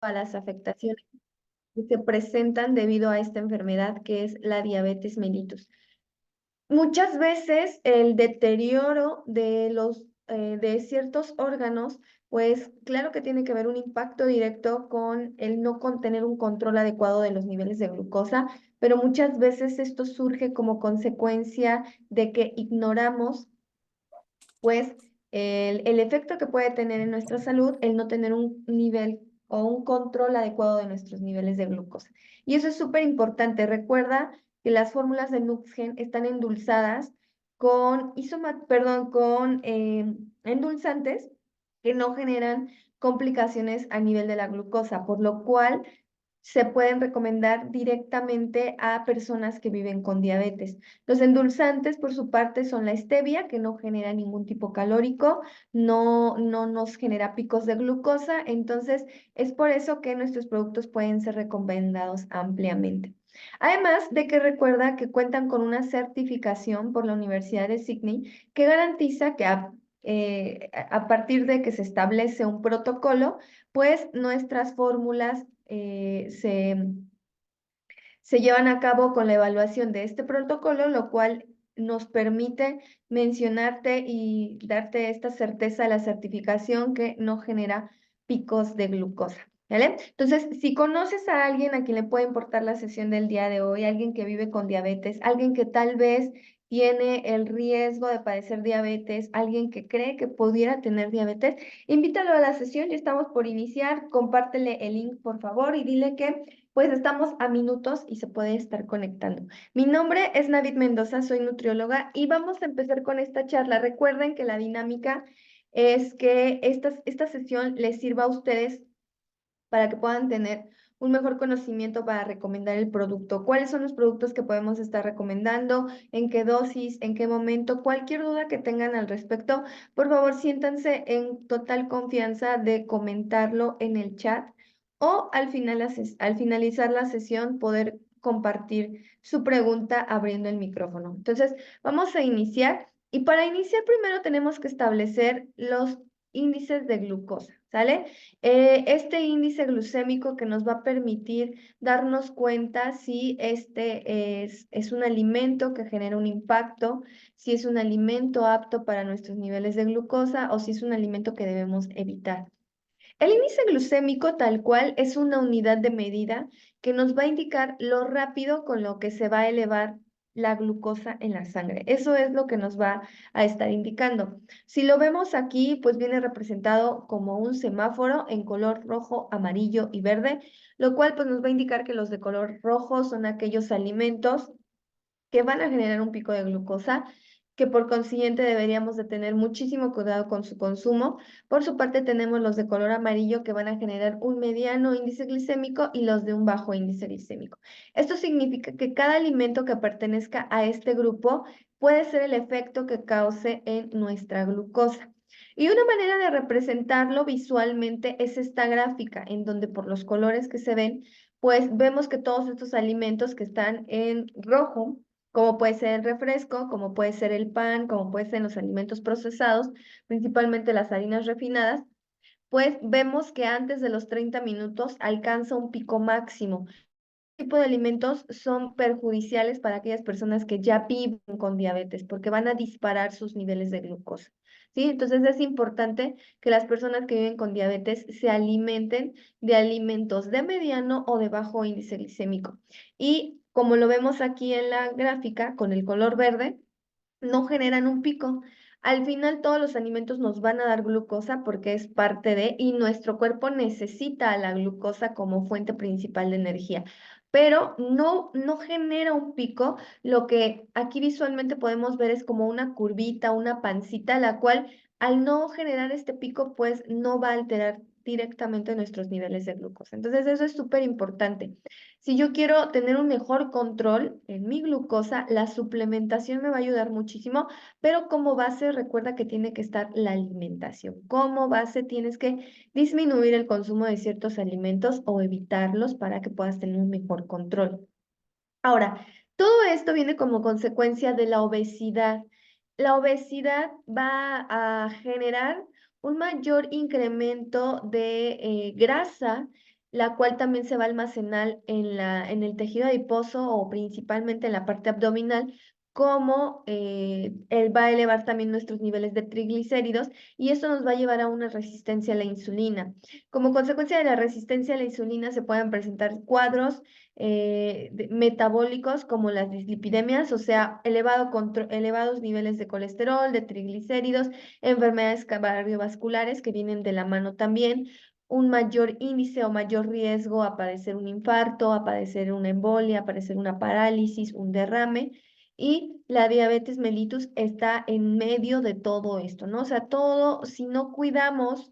a las afectaciones que se presentan debido a esta enfermedad que es la diabetes mellitus. Muchas veces el deterioro de ciertos órganos, pues claro que tiene que ver un impacto directo con el no contener un control adecuado de los niveles de glucosa, pero muchas veces esto surge como consecuencia de que ignoramos pues el efecto que puede tener en nuestra salud el no tener un nivel o un control adecuado de nuestros niveles de glucosa. Y eso es súper importante. Recuerda que las fórmulas de Nuxgen están endulzadas con endulzantes que no generan complicaciones a nivel de la glucosa, por lo cual se pueden recomendar directamente a personas que viven con diabetes. Los endulzantes, por su parte, son la stevia, que no genera ningún tipo calórico, no nos genera picos de glucosa, entonces es por eso que nuestros productos pueden ser recomendados ampliamente. Además de que recuerda que cuentan con una certificación por la Universidad de Sydney que garantiza que a partir de que se establece un protocolo, pues nuestras fórmulas se llevan a cabo con la evaluación de este protocolo, lo cual nos permite mencionarte y darte esta certeza de la certificación que no genera picos de glucosa. ¿Vale? Entonces, si conoces a alguien a quien le puede importar la sesión del día de hoy, alguien que vive con diabetes, alguien que tal vez tiene el riesgo de padecer diabetes, alguien que cree que pudiera tener diabetes, invítalo a la sesión, ya estamos por iniciar, compártele el link por favor y dile que pues estamos a minutos y se puede estar conectando. Mi nombre es Navid Mendoza, soy nutrióloga y vamos a empezar con esta charla. Recuerden que la dinámica es que esta sesión les sirva a ustedes para que puedan tener un mejor conocimiento para recomendar el producto. ¿Cuáles son los productos que podemos estar recomendando? ¿En qué dosis? ¿En qué momento? Cualquier duda que tengan al respecto, por favor, siéntanse en total confianza de comentarlo en el chat o al finalizar la sesión poder compartir su pregunta abriendo el micrófono. Entonces, vamos a iniciar y para iniciar primero tenemos que establecer los índices de glucosa, ¿sale? Este índice glucémico que nos va a permitir darnos cuenta si este es un alimento que genera un impacto, si es un alimento apto para nuestros niveles de glucosa o si es un alimento que debemos evitar. El índice glucémico tal cual es una unidad de medida que nos va a indicar lo rápido con lo que se va a elevar la glucosa en la sangre. Eso es lo que nos va a estar indicando. Si lo vemos aquí, pues viene representado como un semáforo en color rojo, amarillo y verde, lo cual pues nos va a indicar que los de color rojo son aquellos alimentos que van a generar un pico de glucosa, que por consiguiente deberíamos de tener muchísimo cuidado con su consumo. Por su parte tenemos los de color amarillo que van a generar un mediano índice glicémico y los de un bajo índice glicémico. Esto significa que cada alimento que pertenezca a este grupo puede ser el efecto que cause en nuestra glucosa. Y una manera de representarlo visualmente es esta gráfica, en donde por los colores que se ven, pues vemos que todos estos alimentos que están en rojo, como puede ser el refresco, como puede ser el pan, como puede ser los alimentos procesados, principalmente las harinas refinadas, pues vemos que antes de los 30 minutos alcanza un pico máximo. Este tipo de alimentos son perjudiciales para aquellas personas que ya viven con diabetes porque van a disparar sus niveles de glucosa. ¿Sí? Entonces es importante que las personas que viven con diabetes se alimenten de alimentos de mediano o de bajo índice glicémico. Y como lo vemos aquí en la gráfica con el color verde, no generan un pico. Al final todos los alimentos nos van a dar glucosa porque es parte de, y nuestro cuerpo necesita a la glucosa como fuente principal de energía, pero no genera un pico. Lo que aquí visualmente podemos ver es como una curvita, una pancita, la cual al no generar este pico, pues no va a alterar directamente nuestros niveles de glucosa. Entonces eso es súper importante. Si yo quiero tener un mejor control en mi glucosa, la suplementación me va a ayudar muchísimo, pero como base recuerda que tiene que estar la alimentación. Como base tienes que disminuir el consumo de ciertos alimentos o evitarlos para que puedas tener un mejor control. Ahora, todo esto viene como consecuencia de la obesidad. La obesidad va a generar un mayor incremento de grasa la cual también se va a almacenar en el tejido adiposo o principalmente en la parte abdominal, como él va a elevar también nuestros niveles de triglicéridos y esto nos va a llevar a una resistencia a la insulina. Como consecuencia de la resistencia a la insulina se pueden presentar cuadros metabólicos como las dislipidemias, o sea, elevados niveles de colesterol, de triglicéridos, enfermedades cardiovasculares que vienen de la mano también, un mayor índice o mayor riesgo a padecer un infarto, a padecer una embolia, a padecer una parálisis, un derrame. Y la diabetes mellitus está en medio de todo esto, ¿no? O sea, todo, si no cuidamos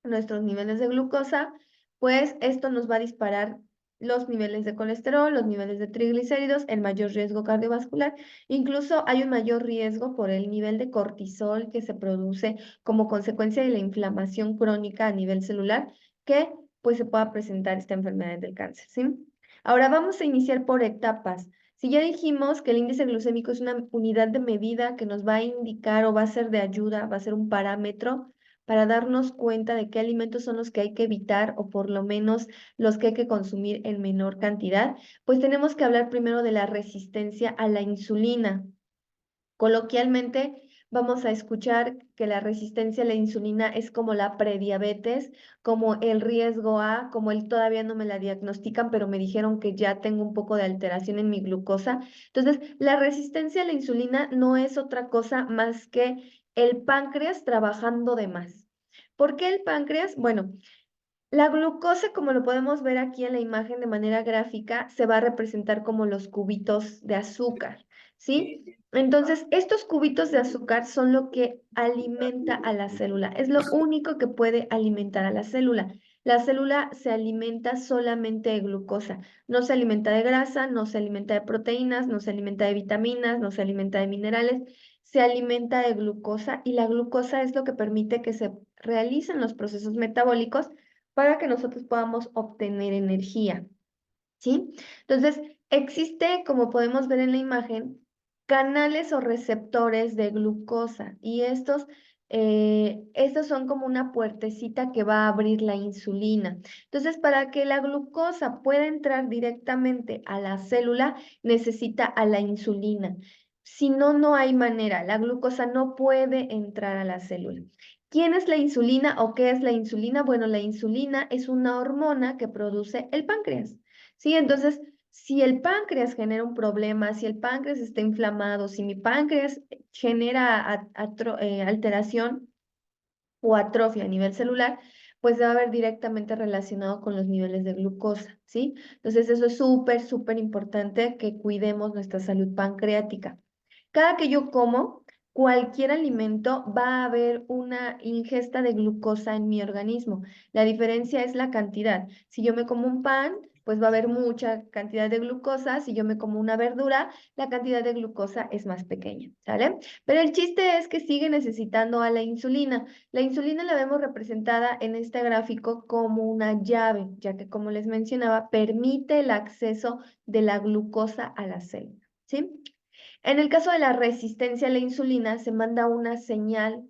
nuestros niveles de glucosa, pues esto nos va a disparar los niveles de colesterol, los niveles de triglicéridos, el mayor riesgo cardiovascular. Incluso hay un mayor riesgo por el nivel de cortisol que se produce como consecuencia de la inflamación crónica a nivel celular, que pues se pueda presentar esta enfermedad del cáncer, ¿sí? Ahora vamos a iniciar por etapas. Si ya dijimos que el índice glucémico es una unidad de medida que nos va a indicar o va a ser de ayuda, va a ser un parámetro para darnos cuenta de qué alimentos son los que hay que evitar o por lo menos los que hay que consumir en menor cantidad, pues tenemos que hablar primero de la resistencia a la insulina. Coloquialmente vamos a escuchar que la resistencia a la insulina es como la prediabetes, como el riesgo A, como el todavía no me la diagnostican, pero me dijeron que ya tengo un poco de alteración en mi glucosa. Entonces, la resistencia a la insulina no es otra cosa más que el páncreas trabajando de más. ¿Por qué el páncreas? Bueno, la glucosa, como lo podemos ver aquí en la imagen de manera gráfica, se va a representar como los cubitos de azúcar, ¿sí? Entonces, estos cubitos de azúcar son lo que alimenta a la célula. Es lo único que puede alimentar a la célula. La célula se alimenta solamente de glucosa. No se alimenta de grasa, no se alimenta de proteínas, no se alimenta de vitaminas, no se alimenta de minerales. Se alimenta de glucosa y la glucosa es lo que permite que se realicen los procesos metabólicos para que nosotros podamos obtener energía, ¿sí? Entonces, existe, como podemos ver en la imagen, canales o receptores de glucosa y estos son como una puertecita que va a abrir la insulina. Entonces, para que la glucosa pueda entrar directamente a la célula, necesita a la insulina. Si no, no hay manera. La glucosa no puede entrar a la célula. ¿Quién es la insulina o qué es la insulina? Bueno, la insulina es una hormona que produce el páncreas. Sí, entonces, si el páncreas genera un problema, si el páncreas está inflamado, si mi páncreas genera alteración o atrofia a nivel celular, pues se va a ver directamente relacionado con los niveles de glucosa, ¿sí? Entonces, eso es súper, súper importante que cuidemos nuestra salud pancreática. Cada que yo como cualquier alimento, va a haber una ingesta de glucosa en mi organismo. La diferencia es la cantidad. Si yo me como un pan, pues va a haber mucha cantidad de glucosa. Si yo me como una verdura, la cantidad de glucosa es más pequeña, ¿sale? Pero el chiste es que sigue necesitando a la insulina. La insulina la vemos representada en este gráfico como una llave, ya que como les mencionaba, permite el acceso de la glucosa a la célula, ¿sí? En el caso de la resistencia a la insulina, se manda una señal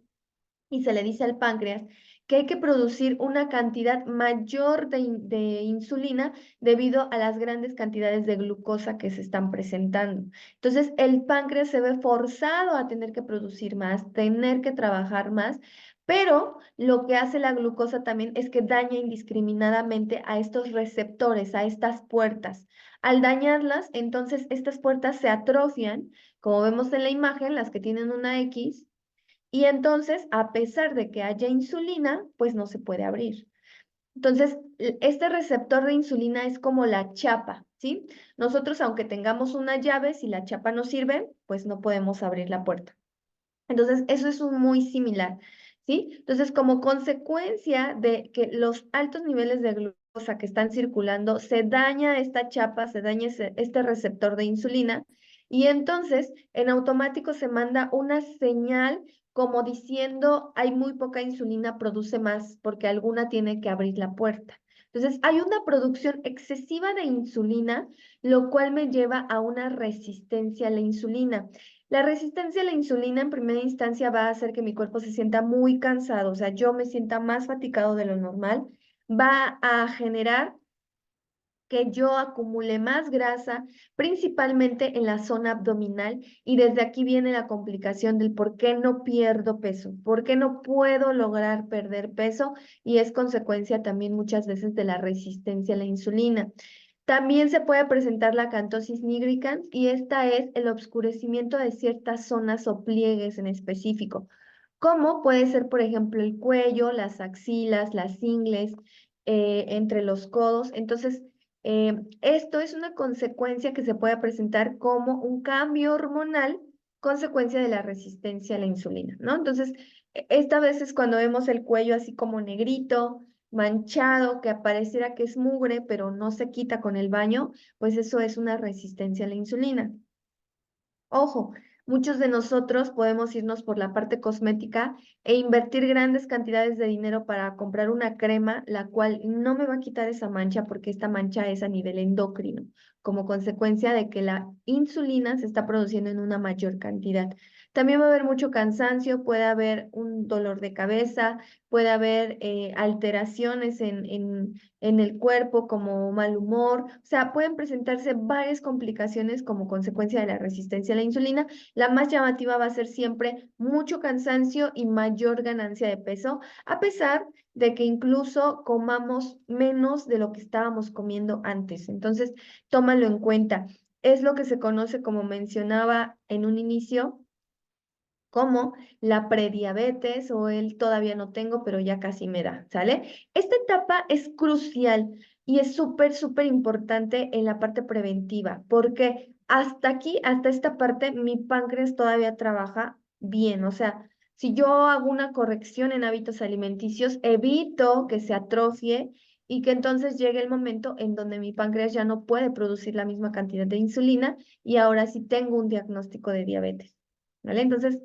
y se le dice al páncreas que hay que producir una cantidad mayor de insulina debido a las grandes cantidades de glucosa que se están presentando. Entonces, el páncreas se ve forzado a tener que producir más, tener que trabajar más, pero lo que hace la glucosa también es que daña indiscriminadamente a estos receptores, a estas puertas. Al dañarlas, entonces estas puertas se atrofian, como vemos en la imagen, las que tienen una X, y entonces, a pesar de que haya insulina, pues no se puede abrir. Entonces, este receptor de insulina es como la chapa, ¿sí? Nosotros, aunque tengamos una llave, si la chapa no sirve, pues no podemos abrir la puerta. Entonces, eso es muy similar, ¿sí? Entonces, como consecuencia de que los altos niveles de glucosa que están circulando, se daña esta chapa, se daña este receptor de insulina, y entonces en automático se manda una señal como diciendo, hay muy poca insulina, produce más, porque alguna tiene que abrir la puerta. Entonces, hay una producción excesiva de insulina, lo cual me lleva a una resistencia a la insulina. La resistencia a la insulina en primera instancia va a hacer que mi cuerpo se sienta muy cansado, o sea, yo me sienta más fatigado de lo normal, va a generar que yo acumule más grasa, principalmente en la zona abdominal, y desde aquí viene la complicación del por qué no pierdo peso, por qué no puedo lograr perder peso, y es consecuencia también muchas veces de la resistencia a la insulina. También se puede presentar la acantosis nigricans y esta es el obscurecimiento de ciertas zonas o pliegues en específico, como puede ser, por ejemplo, el cuello, las axilas, las ingles, entre los codos. Entonces, esto es una consecuencia que se puede presentar como un cambio hormonal, consecuencia de la resistencia a la insulina, ¿no? Entonces, esta vez es cuando vemos el cuello así como negrito, manchado, que apareciera que es mugre, pero no se quita con el baño, pues eso es una resistencia a la insulina. Ojo, muchos de nosotros podemos irnos por la parte cosmética e invertir grandes cantidades de dinero para comprar una crema, la cual no me va a quitar esa mancha porque esta mancha es a nivel endocrino, como consecuencia de que la insulina se está produciendo en una mayor cantidad. También va a haber mucho cansancio, puede haber un dolor de cabeza, puede haber alteraciones en el cuerpo como mal humor, o sea, pueden presentarse varias complicaciones como consecuencia de la resistencia a la insulina. La más llamativa va a ser siempre mucho cansancio y mayor ganancia de peso, a pesar de que incluso comamos menos de lo que estábamos comiendo antes. Entonces, tómalo en cuenta. Es lo que se conoce, como mencionaba en un inicio, como la prediabetes o el todavía no tengo, pero ya casi me da, ¿sale? Esta etapa es crucial y es súper, súper importante en la parte preventiva, porque hasta aquí, hasta esta parte, mi páncreas todavía trabaja bien, o sea, si yo hago una corrección en hábitos alimenticios, evito que se atrofie y que entonces llegue el momento en donde mi páncreas ya no puede producir la misma cantidad de insulina y ahora sí tengo un diagnóstico de diabetes, ¿vale? Entonces,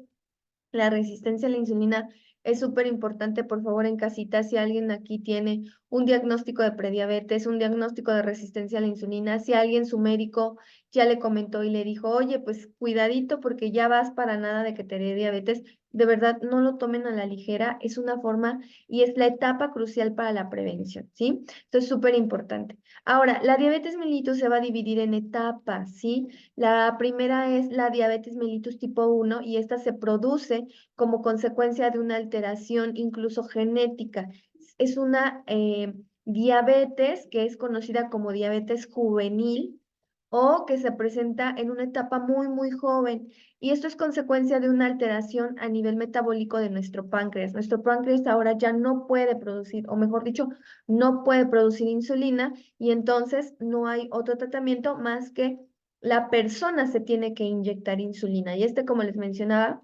la resistencia a la insulina es súper importante. Por favor, en casita, si alguien aquí tiene un diagnóstico de prediabetes, un diagnóstico de resistencia a la insulina, si alguien, su médico, ya le comentó y le dijo, oye, pues cuidadito porque ya vas para nada de que te dé diabetes, de verdad no lo tomen a la ligera, es una forma y es la etapa crucial para la prevención, ¿sí? Esto es súper importante. Ahora, la diabetes mellitus se va a dividir en etapas, ¿sí? La primera es la diabetes mellitus tipo 1 y esta se produce como consecuencia de una alteración incluso genética. Es una diabetes que es conocida como diabetes juvenil o que se presenta en una etapa muy, muy joven. Y esto es consecuencia de una alteración a nivel metabólico de nuestro páncreas. Nuestro páncreas ahora ya no puede producir, o mejor dicho, no puede producir insulina y entonces no hay otro tratamiento más que la persona se tiene que inyectar insulina. Y este, como les mencionaba,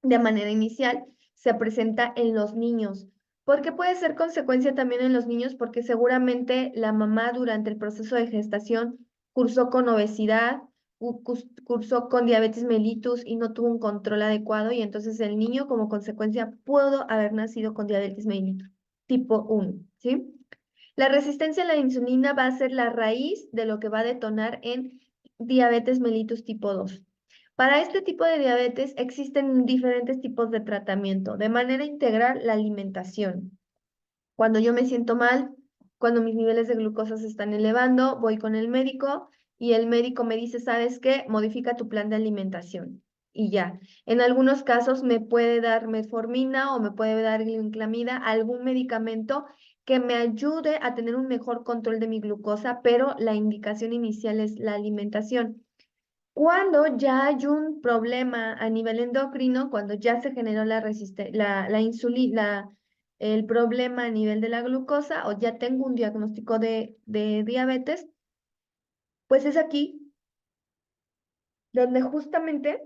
de manera inicial, se presenta en los niños. Porque puede ser consecuencia también en los niños, porque seguramente la mamá durante el proceso de gestación cursó con obesidad, cursó con diabetes mellitus y no tuvo un control adecuado, y entonces el niño como consecuencia pudo haber nacido con diabetes mellitus tipo 1, ¿sí? La resistencia a la insulina va a ser la raíz de lo que va a detonar en diabetes mellitus tipo 2. Para este tipo de diabetes existen diferentes tipos de tratamiento. De manera integral, la alimentación. Cuando yo me siento mal, cuando mis niveles de glucosa se están elevando, voy con el médico y el médico me dice, ¿sabes qué? Modifica tu plan de alimentación. Y ya. En algunos casos me puede dar metformina o me puede dar glinclamida, algún medicamento que me ayude a tener un mejor control de mi glucosa, pero la indicación inicial es la alimentación. Cuando ya hay un problema a nivel endocrino, cuando ya se generó la insulina, el problema a nivel de la glucosa o ya tengo un diagnóstico de diabetes, pues es aquí donde justamente,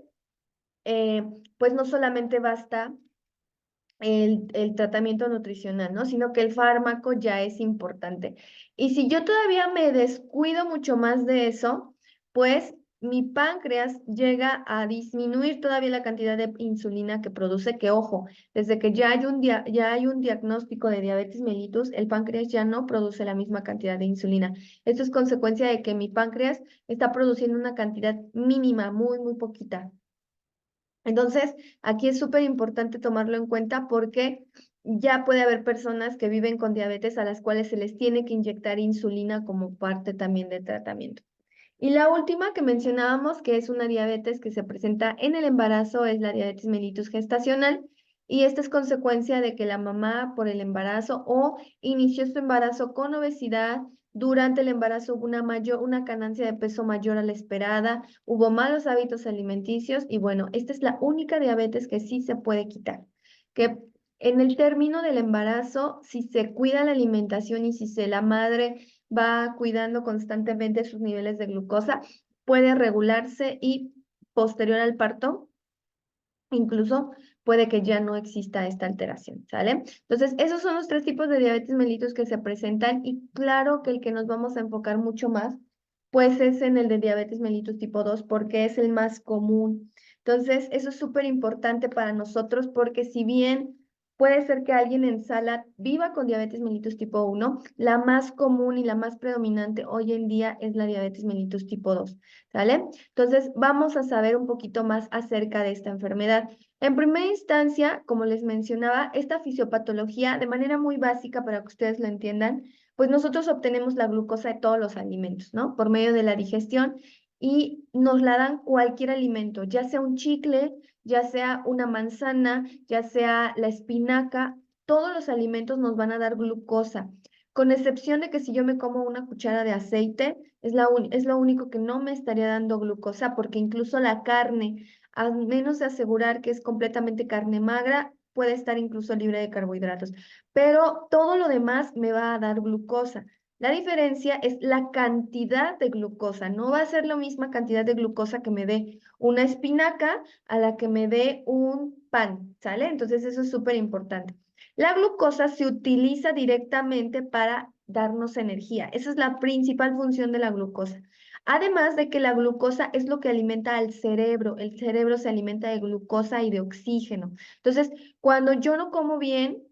eh, pues no solamente basta el tratamiento nutricional, ¿no? Sino que el fármaco ya es importante. Y si yo todavía me descuido mucho más de eso, pues mi páncreas llega a disminuir todavía la cantidad de insulina que produce, que ojo, desde que ya hay un diagnóstico de diabetes mellitus, el páncreas ya no produce la misma cantidad de insulina. Esto es consecuencia de que mi páncreas está produciendo una cantidad mínima, muy, muy poquita. Entonces, aquí es súper importante tomarlo en cuenta porque ya puede haber personas que viven con diabetes a las cuales se les tiene que inyectar insulina como parte también del tratamiento. Y la última que mencionábamos, que es una diabetes que se presenta en el embarazo, es la diabetes mellitus gestacional. Y esta es consecuencia de que la mamá por el embarazo o inició su embarazo con obesidad. Durante el embarazo hubo una ganancia de peso mayor a la esperada, hubo malos hábitos alimenticios y bueno, esta es la única diabetes que sí se puede quitar. Que en el término del embarazo, si se cuida la alimentación y si la madre va cuidando constantemente sus niveles de glucosa, puede regularse y posterior al parto, incluso puede que ya no exista esta alteración, ¿sale? Entonces, esos son los tres tipos de diabetes mellitus que se presentan y claro que el que nos vamos a enfocar mucho más, pues es en el de diabetes mellitus tipo 2 porque es el más común. Entonces, eso es súper importante para nosotros porque si bien puede ser que alguien en sala viva con diabetes mellitus tipo 1, la más común y la más predominante hoy en día es la diabetes mellitus tipo 2, ¿sale? Entonces, vamos a saber un poquito más acerca de esta enfermedad. En primera instancia, como les mencionaba, esta fisiopatología, de manera muy básica para que ustedes lo entiendan, pues nosotros obtenemos la glucosa de todos los alimentos, ¿no? Por medio de la digestión y nos la dan cualquier alimento, ya sea un chicle, ya sea una manzana, ya sea la espinaca, todos los alimentos nos van a dar glucosa, con excepción de que si yo me como una cuchara de aceite, es lo único que no me estaría dando glucosa, porque incluso la carne, a menos de asegurar que es completamente carne magra, puede estar incluso libre de carbohidratos. Pero todo lo demás me va a dar glucosa. La diferencia es la cantidad de glucosa. No va a ser la misma cantidad de glucosa que me dé una espinaca a la que me dé un pan, ¿sale? Entonces eso es súper importante. La glucosa se utiliza directamente para darnos energía. Esa es la principal función de la glucosa. Además de que la glucosa es lo que alimenta al cerebro. El cerebro se alimenta de glucosa y de oxígeno. Entonces, cuando yo no como bien,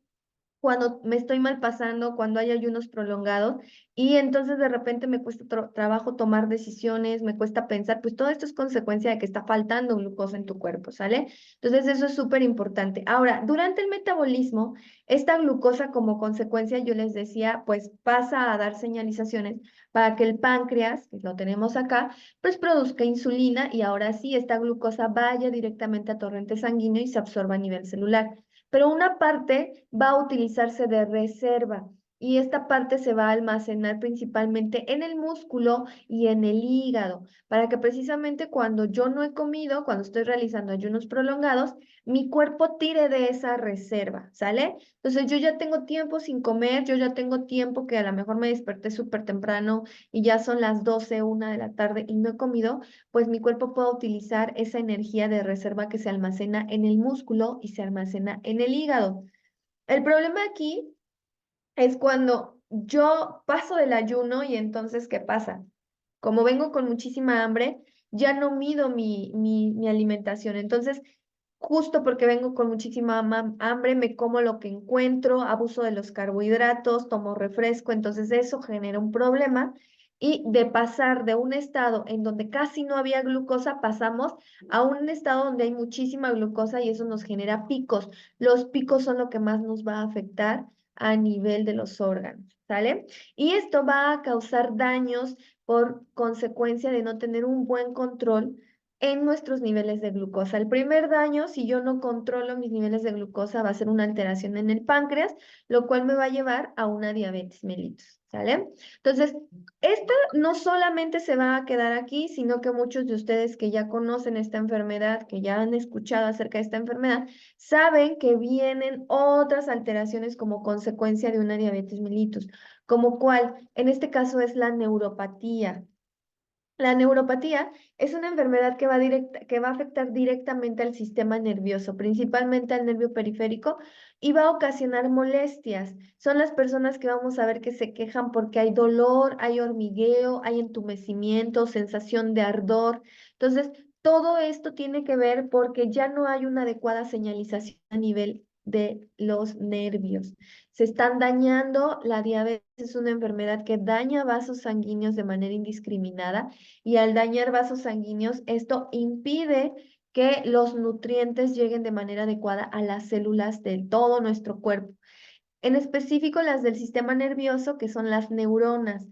cuando me estoy mal pasando, cuando hay ayunos prolongados y entonces de repente me cuesta trabajo tomar decisiones, me cuesta pensar, pues todo esto es consecuencia de que está faltando glucosa en tu cuerpo, ¿sale? Entonces eso es súper importante. Ahora, durante el metabolismo, esta glucosa como consecuencia, yo les decía, pues pasa a dar señalizaciones para que el páncreas, que lo tenemos acá, pues produzca insulina y ahora sí, esta glucosa vaya directamente a torrente sanguíneo y se absorba a nivel celular, pero una parte va a utilizarse de reserva y esta parte se va a almacenar principalmente en el músculo y en el hígado, para que precisamente cuando yo no he comido, cuando estoy realizando ayunos prolongados, mi cuerpo tire de esa reserva, ¿sale? Entonces yo ya tengo tiempo sin comer, yo ya tengo tiempo que a lo mejor me desperté súper temprano y ya son las 12, 1 de la tarde y no he comido, pues mi cuerpo puede utilizar esa energía de reserva que se almacena en el músculo y se almacena en el hígado. El problema aquí es cuando yo paso del ayuno y entonces, ¿qué pasa? Como vengo con muchísima hambre, ya no mido mi alimentación. Entonces, justo porque vengo con muchísima hambre, me como lo que encuentro, abuso de los carbohidratos, tomo refresco, entonces eso genera un problema. Y de pasar de un estado en donde casi no había glucosa, pasamos a un estado donde hay muchísima glucosa y eso nos genera picos. Los picos son lo que más nos va a afectar a nivel de los órganos, ¿sale? Y esto va a causar daños por consecuencia de no tener un buen control en nuestros niveles de glucosa. El primer daño, si yo no controlo mis niveles de glucosa, va a ser una alteración en el páncreas, lo cual me va a llevar a una diabetes mellitus, ¿sale? Entonces, esta no solamente se va a quedar aquí, sino que muchos de ustedes que ya conocen esta enfermedad, que ya han escuchado acerca de esta enfermedad, saben que vienen otras alteraciones como consecuencia de una diabetes mellitus, como cuál, en este caso es la neuropatía. La neuropatía es una enfermedad que va a afectar directamente al sistema nervioso, principalmente al nervio periférico, y va a ocasionar molestias. Son las personas que vamos a ver que se quejan porque hay dolor, hay hormigueo, hay entumecimiento, sensación de ardor. Entonces, todo esto tiene que ver porque ya no hay una adecuada señalización a nivel de los nervios. Se están dañando. La diabetes es una enfermedad que daña vasos sanguíneos de manera indiscriminada y al dañar vasos sanguíneos, esto impide que los nutrientes lleguen de manera adecuada a las células de todo nuestro cuerpo. en específico las del sistema nervioso, que son las neuronas.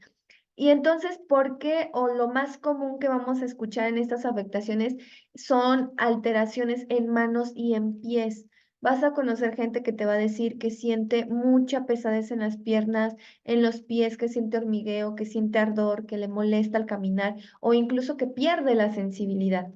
Y entonces, ¿por qué o lo más común que vamos a escuchar en estas afectaciones son alteraciones en manos y en pies? Vas a conocer gente que te va a decir que siente mucha pesadez en las piernas, en los pies, que siente hormigueo, que siente ardor, que le molesta al caminar o incluso que pierde la sensibilidad.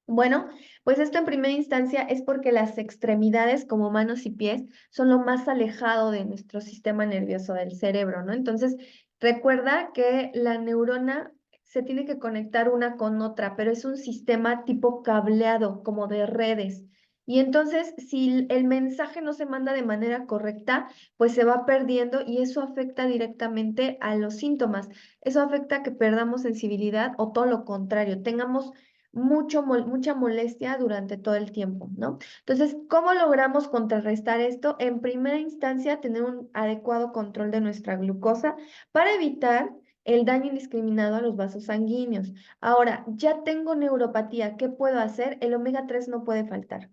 Bueno, pues esto en primera instancia es porque las extremidades como manos y pies son lo más alejado de nuestro sistema nervioso del cerebro, ¿no? Entonces, recuerda que la neurona se tiene que conectar una con otra, pero es un sistema tipo cableado, como de redes. Y entonces, si el mensaje no se manda de manera correcta, pues se va perdiendo y eso afecta directamente a los síntomas. Eso afecta a que perdamos sensibilidad o todo lo contrario, tengamos mucha molestia durante todo el tiempo, ¿no? Entonces, ¿cómo logramos contrarrestar esto? En primera instancia, tener un adecuado control de nuestra glucosa para evitar el daño indiscriminado a los vasos sanguíneos. Ahora, ya tengo neuropatía, ¿qué puedo hacer? El omega 3 no puede faltar.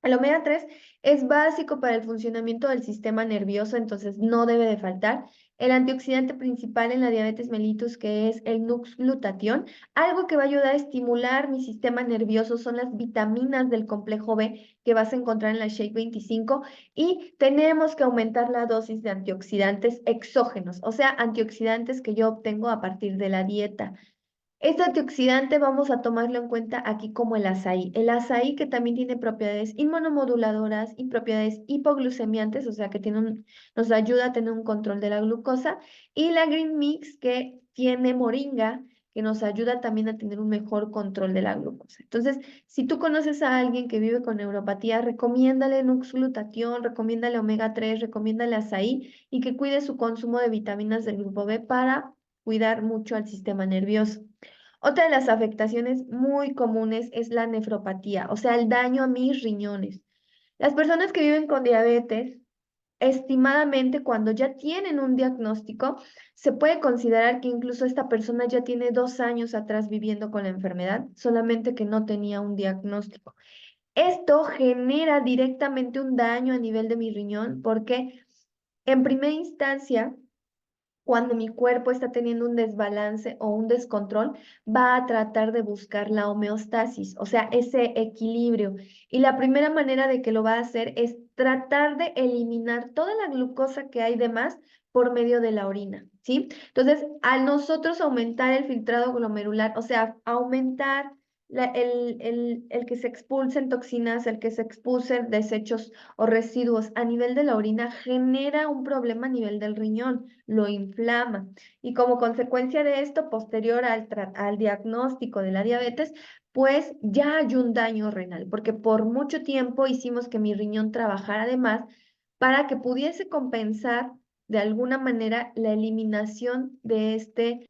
El omega 3 es básico para el funcionamiento del sistema nervioso, entonces no debe de faltar. El antioxidante principal en la diabetes mellitus, que es el nux-glutatión, algo que va a ayudar a estimular mi sistema nervioso son las vitaminas del complejo B que vas a encontrar en la Shake 25 y tenemos que aumentar la dosis de antioxidantes exógenos, o sea, antioxidantes que yo obtengo a partir de la dieta. Este antioxidante vamos a tomarlo en cuenta aquí como el azaí. El azaí que también tiene propiedades inmunomoduladoras y propiedades hipoglucemiantes, o sea que nos ayuda a tener un control de la glucosa. Y la Green Mix que tiene moringa, que nos ayuda también a tener un mejor control de la glucosa. Entonces, si tú conoces a alguien que vive con neuropatía, recomiéndale Nux-glutatión, recomiéndale omega 3, recomiéndale azaí y que cuide su consumo de vitaminas del grupo B para cuidar mucho al sistema nervioso. Otra de las afectaciones muy comunes es la nefropatía, o sea, el daño a mis riñones. Las personas que viven con diabetes, estimadamente cuando ya tienen un diagnóstico, se puede considerar que incluso esta persona ya tiene 2 años atrás viviendo con la enfermedad, solamente que no tenía un diagnóstico. Esto genera directamente un daño a nivel de mi riñón porque en primera instancia cuando mi cuerpo está teniendo un desbalance o un descontrol, va a tratar de buscar la homeostasis, o sea, ese equilibrio. Y la primera manera de que lo va a hacer es tratar de eliminar toda la glucosa que hay de más por medio de la orina, ¿sí? Entonces, al nosotros aumentar el filtrado glomerular, o sea, aumentar el que se expulsen toxinas, el que se expulsen desechos o residuos a nivel de la orina, genera un problema a nivel del riñón, lo inflama. Y como consecuencia de esto, posterior al diagnóstico de la diabetes, pues ya hay un daño renal, porque por mucho tiempo hicimos que mi riñón trabajara además para que pudiese compensar de alguna manera la eliminación de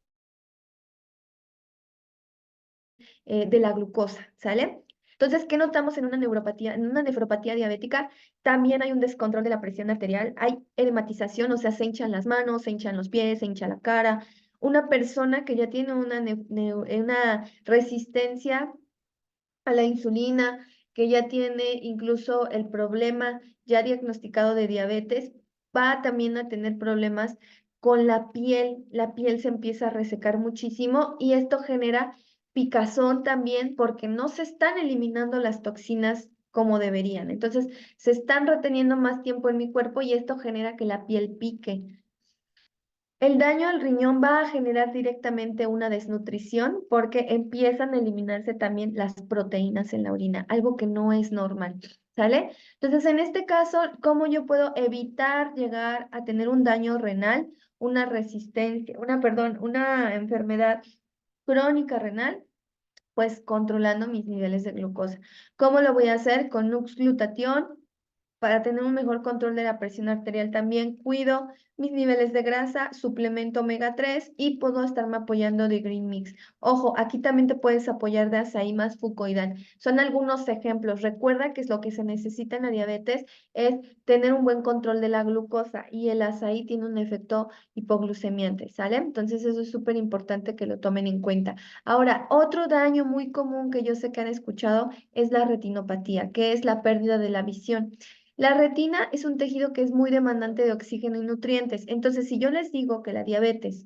de la glucosa, ¿sale? Entonces, ¿qué notamos en una neuropatía, en una nefropatía diabética? También hay un descontrol de la presión arterial, hay edematización, o sea, se hinchan las manos, se hinchan los pies, se hincha la cara. Una persona que ya tiene una resistencia a la insulina, que ya tiene incluso el problema ya diagnosticado de diabetes, va también a tener problemas con la piel se empieza a resecar muchísimo y esto genera picazón también porque no se están eliminando las toxinas como deberían. Entonces, se están reteniendo más tiempo en mi cuerpo y esto genera que la piel pique. El daño al riñón va a generar directamente una desnutrición porque empiezan a eliminarse también las proteínas en la orina, algo que no es normal, ¿sale? Entonces, en este caso, ¿cómo yo puedo evitar llegar a tener un daño renal, una resistencia, una enfermedad crónica renal? Pues controlando mis niveles de glucosa. ¿Cómo lo voy a hacer? Con Nux-glutatión, para tener un mejor control de la presión arterial también cuido mis niveles de grasa, suplemento omega 3 y puedo estarme apoyando de Green Mix. Ojo, aquí también te puedes apoyar de azaí más fucoidal. Son algunos ejemplos. Recuerda que es lo que se necesita en la diabetes es tener un buen control de la glucosa y el azaí tiene un efecto hipoglucemiante, ¿sale? Entonces eso es súper importante que lo tomen en cuenta. Ahora, otro daño muy común que yo sé que han escuchado es la retinopatía, que es la pérdida de la visión. La retina es un tejido que es muy demandante de oxígeno y nutrientes. Entonces, si yo les digo que la diabetes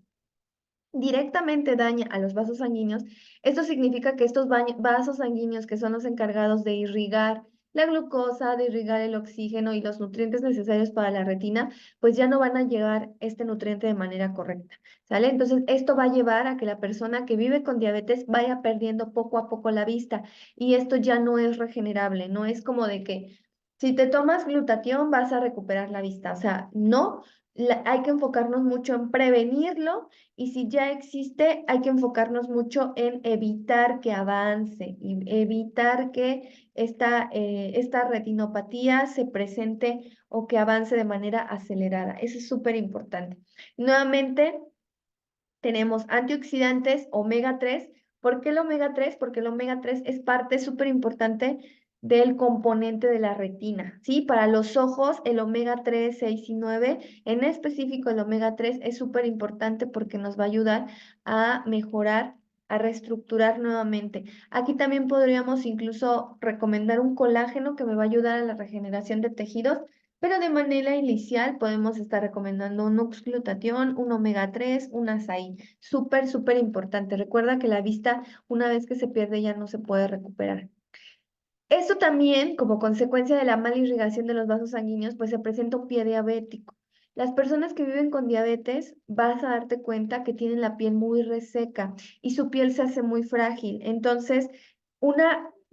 directamente daña a los vasos sanguíneos, esto significa que estos vasos sanguíneos, que son los encargados de irrigar la glucosa, de irrigar el oxígeno y los nutrientes necesarios para la retina, pues ya no van a llegar este nutriente de manera correcta, ¿sale? Entonces, esto va a llevar a que la persona que vive con diabetes vaya perdiendo poco a poco la vista y esto ya no es regenerable, no es como de que si te tomas glutatión vas a recuperar la vista, o sea, no, hay que enfocarnos mucho en prevenirlo y si ya existe, hay que enfocarnos mucho en evitar que avance y evitar que esta retinopatía se presente o que avance de manera acelerada. Eso es súper importante. Nuevamente, tenemos antioxidantes, omega 3. ¿Por qué el omega 3? Porque el omega 3 es parte súper importante del componente de la retina, ¿sí? Para los ojos, el omega 3, 6 y 9, en específico el omega 3 es súper importante porque nos va a ayudar a mejorar, a reestructurar nuevamente. Aquí también podríamos incluso recomendar un colágeno que me va a ayudar a la regeneración de tejidos, pero de manera inicial podemos estar recomendando un Nux-glutatión, un omega 3, un azaí. Súper, súper importante. Recuerda que la vista, una vez que se pierde, ya no se puede recuperar. Esto también, como consecuencia de la mala irrigación de los vasos sanguíneos, pues se presenta un pie diabético. Las personas que viven con diabetes, vas a darte cuenta que tienen la piel muy reseca y su piel se hace muy frágil. Entonces,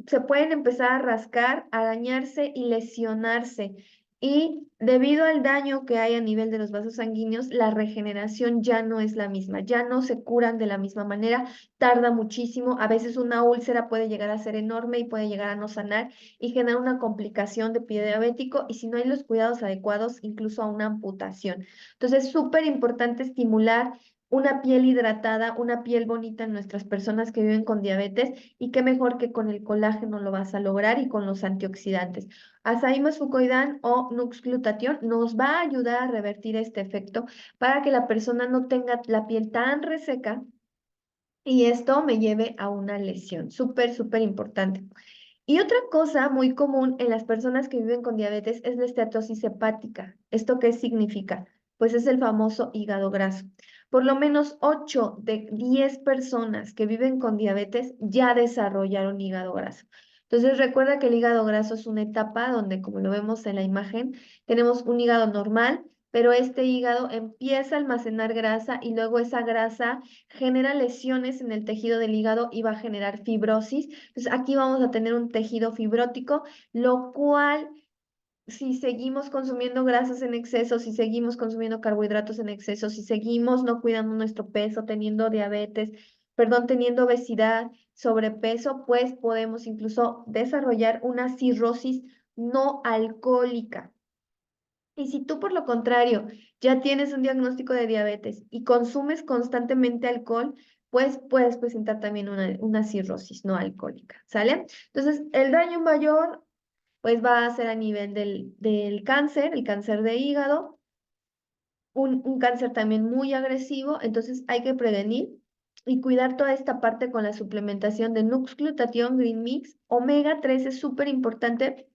se pueden empezar a rascar, a dañarse y lesionarse. Y debido al daño que hay a nivel de los vasos sanguíneos, la regeneración ya no es la misma, ya no se curan de la misma manera, tarda muchísimo, a veces una úlcera puede llegar a ser enorme y puede llegar a no sanar y generar una complicación de pie diabético y si no hay los cuidados adecuados, incluso a una amputación. Entonces, es súper importante estimular una piel hidratada, una piel bonita en nuestras personas que viven con diabetes y qué mejor que con el colágeno lo vas a lograr y con los antioxidantes. Azaímas fucoidán o Nux-glutatión nos va a ayudar a revertir este efecto para que la persona no tenga la piel tan reseca y esto me lleve a una lesión. Súper, súper importante. Y otra cosa muy común en las personas que viven con diabetes es la esteatosis hepática. ¿Esto qué significa? Pues es el famoso hígado graso. Por lo menos 8 de 10 personas que viven con diabetes ya desarrollaron hígado graso. Entonces recuerda que el hígado graso es una etapa donde, como lo vemos en la imagen, tenemos un hígado normal, pero este hígado empieza a almacenar grasa y luego esa grasa genera lesiones en el tejido del hígado y va a generar fibrosis. Entonces aquí vamos a tener un tejido fibrótico, lo cual si seguimos consumiendo grasas en exceso, si seguimos consumiendo carbohidratos en exceso, si seguimos no cuidando nuestro peso, teniendo diabetes, perdón, teniendo obesidad, sobrepeso, pues podemos incluso desarrollar una cirrosis no alcohólica. Y si tú, por lo contrario, ya tienes un diagnóstico de diabetes y consumes constantemente alcohol, pues puedes presentar también una cirrosis no alcohólica, ¿sale? Entonces, el daño mayor, pues va a ser a nivel del cáncer, el cáncer de hígado, un cáncer también muy agresivo, entonces hay que prevenir y cuidar toda esta parte con la suplementación de Nux-glutatión, Green Mix, omega 3 es súper importante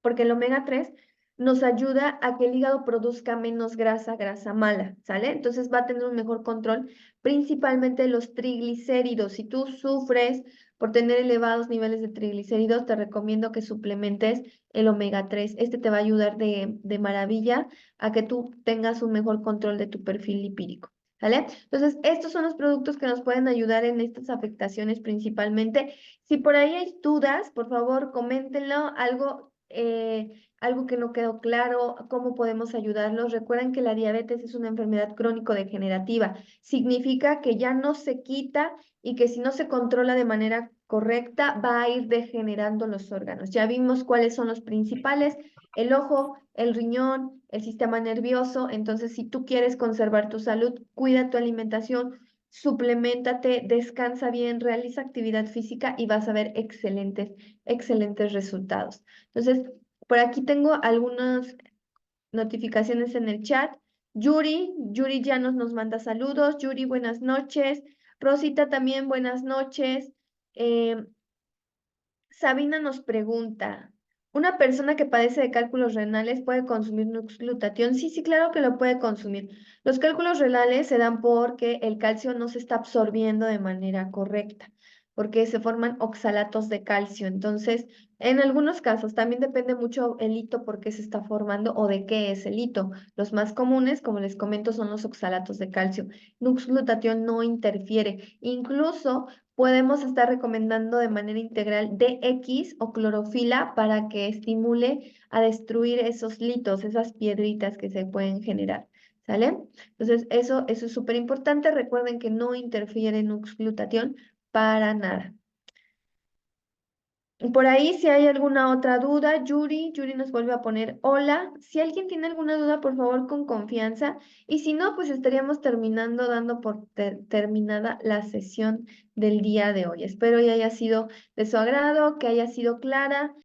porque el omega 3 nos ayuda a que el hígado produzca menos grasa, grasa mala, ¿sale? Entonces va a tener un mejor control, principalmente de los triglicéridos. Si tú sufres por tener elevados niveles de triglicéridos, te recomiendo que suplementes el omega 3. Este te va a ayudar de maravilla a que tú tengas un mejor control de tu perfil lipídico. ¿Vale? Entonces, estos son los productos que nos pueden ayudar en estas afectaciones principalmente. Si por ahí hay dudas, por favor, coméntenlo, algo que no quedó claro, cómo podemos ayudarlos. Recuerden que la diabetes es una enfermedad crónico-degenerativa. Significa que ya no se quita y que si no se controla de manera correcta, va a ir degenerando los órganos. Ya vimos cuáles son los principales, el ojo, el riñón, el sistema nervioso. Entonces, si tú quieres conservar tu salud, cuida tu alimentación, supleméntate, descansa bien, realiza actividad física y vas a ver excelentes resultados. Entonces, por aquí tengo algunas notificaciones en el chat. Yuri ya nos manda saludos. Yuri, buenas noches. Rosita también, buenas noches. Em, Sabina nos pregunta, ¿una persona que padece de cálculos renales puede consumir Nux-glutatión? Sí, sí, claro que lo puede consumir. Los cálculos renales se dan porque el calcio no se está absorbiendo de manera correcta, porque se forman oxalatos de calcio. Entonces, en algunos casos también depende mucho el hito por qué se está formando o de qué es el hito. Los más comunes, como les comento, son los oxalatos de calcio. Nux-glutatión no interfiere. Incluso podemos estar recomendando de manera integral DX o clorofila para que estimule a destruir esos litos, esas piedritas que se pueden generar. ¿Sale? Entonces, eso es súper importante. Recuerden que no interfiere en glutatión para nada. Por ahí, si hay alguna otra duda, Yuri nos vuelve a poner hola. Si alguien tiene alguna duda, por favor, con confianza. Y si no, pues estaríamos terminando dando por terminada la sesión del día de hoy. Espero que haya sido de su agrado, que haya sido clara.